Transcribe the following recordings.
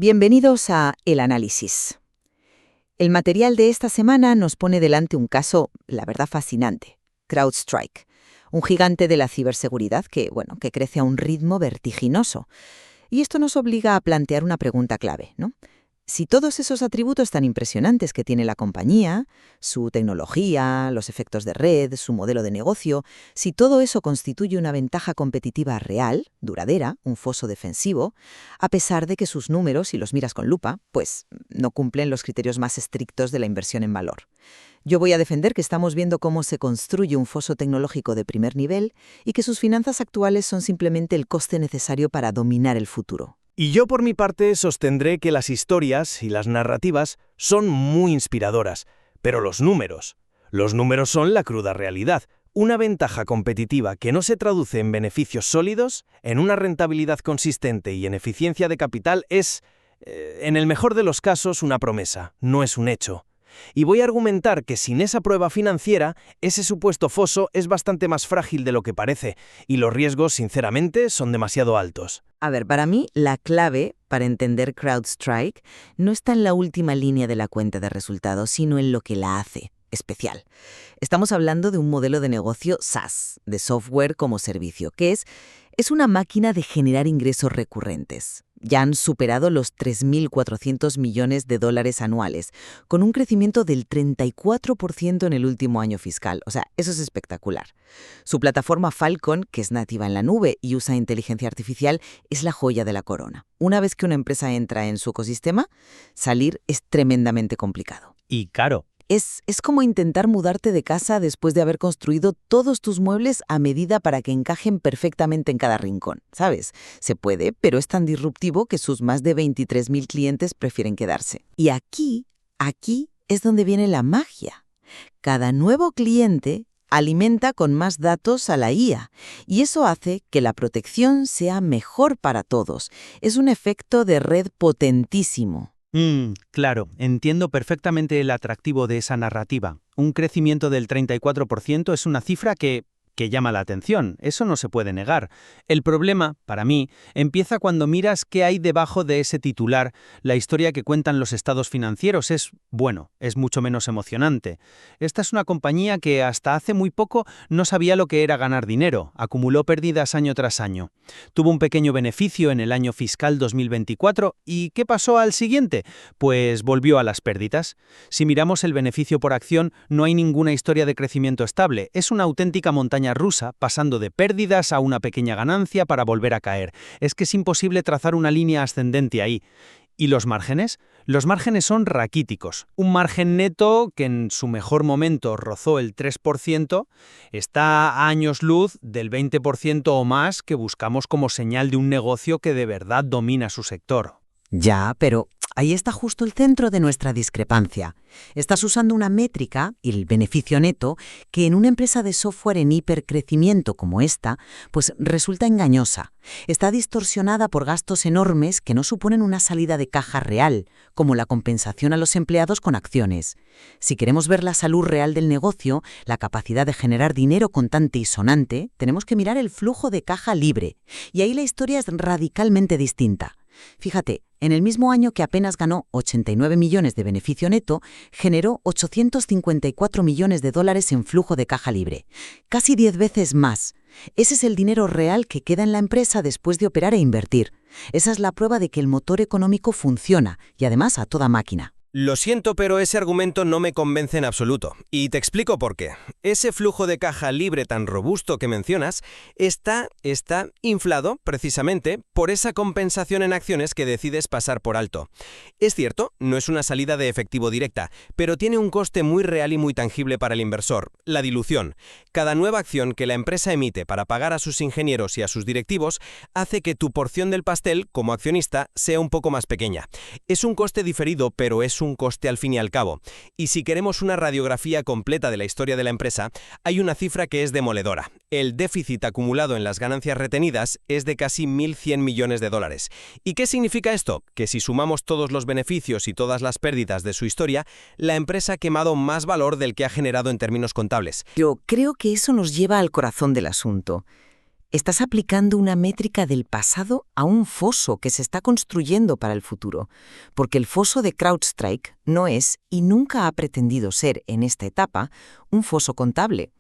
Bienvenidos a El Análisis. El material de esta semana nos pone delante un caso, la verdad, fascinante. CrowdStrike, un gigante de la ciberseguridad que crece a un ritmo vertiginoso. Y esto nos obliga a plantear una pregunta clave, ¿no? Si todos esos atributos tan impresionantes que tiene la compañía, su tecnología, los efectos de red, su modelo de negocio, si todo eso constituye una ventaja competitiva real, duradera, un foso defensivo, a pesar de que sus números, si los miras con lupa, pues no cumplen los criterios más estrictos de la inversión en valor. Yo voy a defender que estamos viendo cómo se construye un foso tecnológico de primer nivel y que sus finanzas actuales son simplemente el coste necesario para dominar el futuro. Y yo por mi parte sostendré que las historias y las narrativas son muy inspiradoras, pero los números son la cruda realidad. Una ventaja competitiva que no se traduce en beneficios sólidos, en una rentabilidad consistente y en eficiencia de capital es, en el mejor de los casos, una promesa, no es un hecho. Y voy a argumentar que sin esa prueba financiera, ese supuesto foso es bastante más frágil de lo que parece, y los riesgos, sinceramente, son demasiado altos. A ver, para mí, la clave para entender CrowdStrike no está en la última línea de la cuenta de resultados, sino en lo que la hace especial. Estamos hablando de un modelo de negocio SaaS, de software como servicio, que es una máquina de generar ingresos recurrentes. Ya han superado los 3.400 millones de dólares anuales, con un crecimiento del 34% en el último año fiscal. O sea, eso es espectacular. Su plataforma Falcon, que es nativa en la nube y usa inteligencia artificial, es la joya de la corona. Una vez que una empresa entra en su ecosistema, salir es tremendamente complicado. Y caro. Es como intentar mudarte de casa después de haber construido todos tus muebles a medida para que encajen perfectamente en cada rincón, ¿sabes? Se puede, pero es tan disruptivo que sus más de 23.000 clientes prefieren quedarse. Y aquí es donde viene la magia. Cada nuevo cliente alimenta con más datos a la IA, y eso hace que la protección sea mejor para todos. Es un efecto de red potentísimo. Claro, entiendo perfectamente el atractivo de esa narrativa. Un crecimiento del 34% es una cifra que llama la atención, eso no se puede negar. El problema, para mí, empieza cuando miras qué hay debajo de ese titular. La historia que cuentan los estados financieros es mucho menos emocionante. Esta es una compañía que hasta hace muy poco no sabía lo que era ganar dinero, acumuló pérdidas año tras año. Tuvo un pequeño beneficio en el año fiscal 2024, ¿y qué pasó al siguiente? Pues volvió a las pérdidas. Si miramos el beneficio por acción, no hay ninguna historia de crecimiento estable, es una auténtica montaña rusa, pasando de pérdidas a una pequeña ganancia para volver a caer. Es que es imposible trazar una línea ascendente ahí. ¿Y los márgenes? Los márgenes son raquíticos. Un margen neto que en su mejor momento rozó el 3%, está a años luz del 20% o más que buscamos como señal de un negocio que de verdad domina su sector. Ya, pero ahí está justo el centro de nuestra discrepancia. Estás usando una métrica, el beneficio neto, que en una empresa de software en hipercrecimiento como esta, pues resulta engañosa. Está distorsionada por gastos enormes que no suponen una salida de caja real, como la compensación a los empleados con acciones. Si queremos ver la salud real del negocio, la capacidad de generar dinero contante y sonante, tenemos que mirar el flujo de caja libre. Y ahí la historia es radicalmente distinta. Fíjate, en el mismo año que apenas ganó 89 millones de beneficio neto, generó 854 millones de dólares en flujo de caja libre. Casi 10 veces más. Ese es el dinero real que queda en la empresa después de operar e invertir. Esa es la prueba de que el motor económico funciona, y además a toda máquina. Lo siento, pero ese argumento no me convence en absoluto. Y te explico por qué. Ese flujo de caja libre tan robusto que mencionas está inflado precisamente por esa compensación en acciones que decides pasar por alto. Es cierto, no es una salida de efectivo directa, pero tiene un coste muy real y muy tangible para el inversor, la dilución. Cada nueva acción que la empresa emite para pagar a sus ingenieros y a sus directivos hace que tu porción del pastel, como accionista, sea un poco más pequeña. Es un coste diferido, pero es un coste al fin y al cabo. Y si queremos una radiografía completa de la historia de la empresa, hay una cifra que es demoledora. El déficit acumulado en las ganancias retenidas es de casi 1.100 millones de dólares. ¿Y qué significa esto? Que si sumamos todos los beneficios y todas las pérdidas de su historia, la empresa ha quemado más valor del que ha generado en términos contables. Yo creo que eso nos lleva al corazón del asunto. Estás aplicando una métrica del pasado a un foso que se está construyendo para el futuro, porque el foso de CrowdStrike no es y nunca ha pretendido ser en esta etapa un foso contable.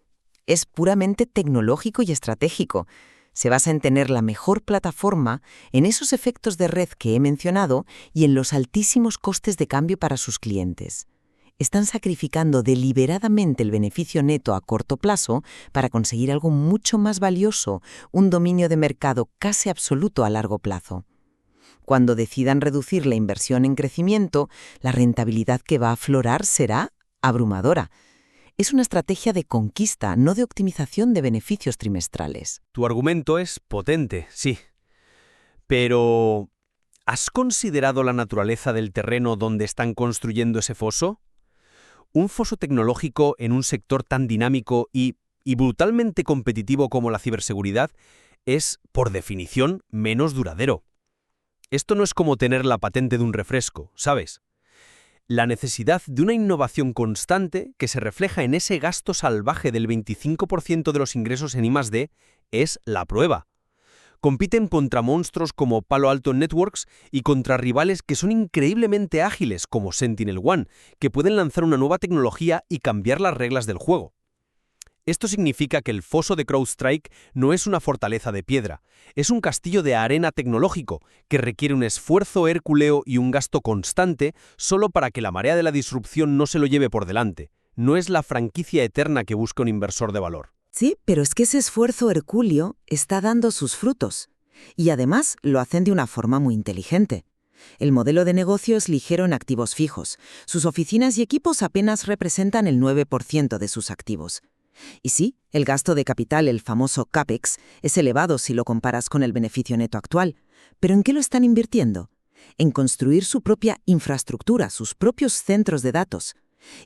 Es puramente tecnológico y estratégico. Se basa en tener la mejor plataforma, en esos efectos de red que he mencionado y en los altísimos costes de cambio para sus clientes. Están sacrificando deliberadamente el beneficio neto a corto plazo para conseguir algo mucho más valioso, un dominio de mercado casi absoluto a largo plazo. Cuando decidan reducir la inversión en crecimiento, la rentabilidad que va a aflorar será abrumadora. Es una estrategia de conquista, no de optimización de beneficios trimestrales. Tu argumento es potente, sí. Pero, ¿has considerado la naturaleza del terreno donde están construyendo ese foso? Un foso tecnológico en un sector tan dinámico y brutalmente competitivo como la ciberseguridad es, por definición, menos duradero. Esto no es como tener la patente de un refresco, ¿sabes? La necesidad de una innovación constante que se refleja en ese gasto salvaje del 25% de los ingresos en I+D es la prueba. Compiten contra monstruos como Palo Alto Networks y contra rivales que son increíblemente ágiles como SentinelOne, que pueden lanzar una nueva tecnología y cambiar las reglas del juego. Esto significa que el foso de CrowdStrike no es una fortaleza de piedra, es un castillo de arena tecnológico que requiere un esfuerzo hercúleo y un gasto constante solo para que la marea de la disrupción no se lo lleve por delante. No es la franquicia eterna que busca un inversor de valor. Sí, pero es que ese esfuerzo hercúleo está dando sus frutos. Y además lo hacen de una forma muy inteligente. El modelo de negocio es ligero en activos fijos. Sus oficinas y equipos apenas representan el 9% de sus activos. Y sí, el gasto de capital, el famoso CAPEX, es elevado si lo comparas con el beneficio neto actual. ¿Pero en qué lo están invirtiendo? En construir su propia infraestructura, sus propios centros de datos.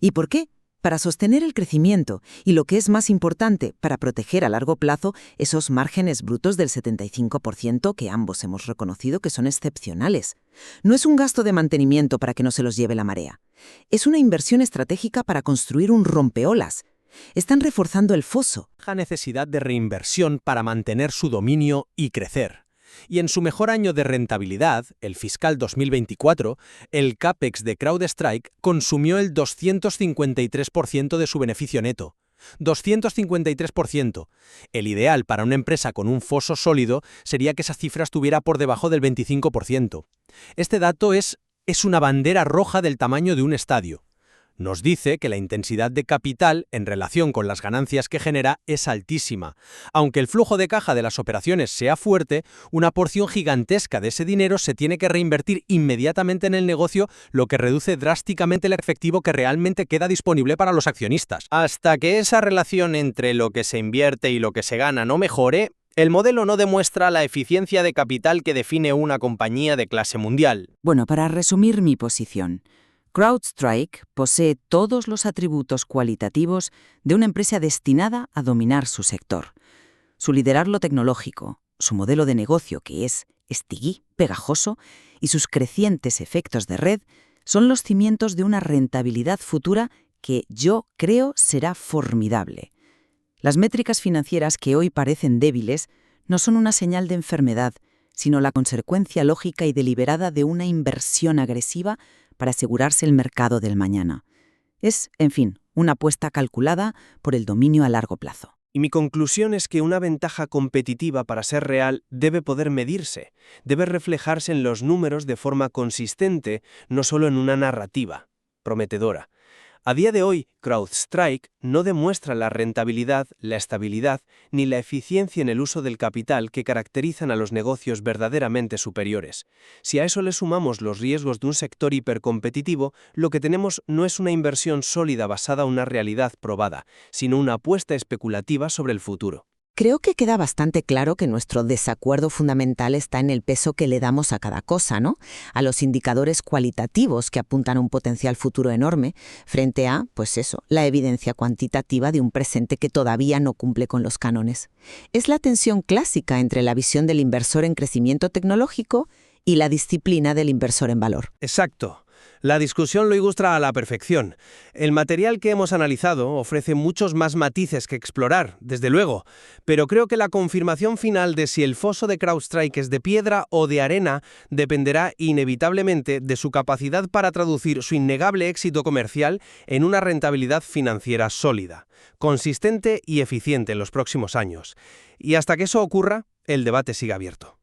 ¿Y por qué? Para sostener el crecimiento y, lo que es más importante, para proteger a largo plazo esos márgenes brutos del 75% que ambos hemos reconocido que son excepcionales. No es un gasto de mantenimiento para que no se los lleve la marea. Es una inversión estratégica para construir un rompeolas. Están reforzando el foso. La necesidad de reinversión para mantener su dominio y crecer. Y en su mejor año de rentabilidad, el fiscal 2024, el CAPEX de CrowdStrike consumió el 253% de su beneficio neto. 253%. El ideal para una empresa con un foso sólido sería que esa cifra estuviera por debajo del 25%. Este dato es una bandera roja del tamaño de un estadio. Nos dice que la intensidad de capital en relación con las ganancias que genera es altísima. Aunque el flujo de caja de las operaciones sea fuerte, una porción gigantesca de ese dinero se tiene que reinvertir inmediatamente en el negocio, lo que reduce drásticamente el efectivo que realmente queda disponible para los accionistas. Hasta que esa relación entre lo que se invierte y lo que se gana no mejore, el modelo no demuestra la eficiencia de capital que define una compañía de clase mundial. Bueno, para resumir mi posición, CrowdStrike posee todos los atributos cualitativos de una empresa destinada a dominar su sector. Su liderazgo tecnológico, su modelo de negocio que es sticky, pegajoso, y sus crecientes efectos de red son los cimientos de una rentabilidad futura que yo creo será formidable. Las métricas financieras que hoy parecen débiles no son una señal de enfermedad, sino la consecuencia lógica y deliberada de una inversión agresiva para asegurarse el mercado del mañana. Es, en fin, una apuesta calculada por el dominio a largo plazo. Y mi conclusión es que una ventaja competitiva para ser real debe poder medirse, debe reflejarse en los números de forma consistente, no solo en una narrativa prometedora. A día de hoy, CrowdStrike no demuestra la rentabilidad, la estabilidad ni la eficiencia en el uso del capital que caracterizan a los negocios verdaderamente superiores. Si a eso le sumamos los riesgos de un sector hipercompetitivo, lo que tenemos no es una inversión sólida basada en una realidad probada, sino una apuesta especulativa sobre el futuro. Creo que queda bastante claro que nuestro desacuerdo fundamental está en el peso que le damos a cada cosa, ¿no? A los indicadores cualitativos que apuntan a un potencial futuro enorme, frente a, pues eso, la evidencia cuantitativa de un presente que todavía no cumple con los cánones. Es la tensión clásica entre la visión del inversor en crecimiento tecnológico y la disciplina del inversor en valor. Exacto. La discusión lo ilustra a la perfección. El material que hemos analizado ofrece muchos más matices que explorar, desde luego, pero creo que la confirmación final de si el foso de CrowdStrike es de piedra o de arena dependerá inevitablemente de su capacidad para traducir su innegable éxito comercial en una rentabilidad financiera sólida, consistente y eficiente en los próximos años. Y hasta que eso ocurra, el debate sigue abierto.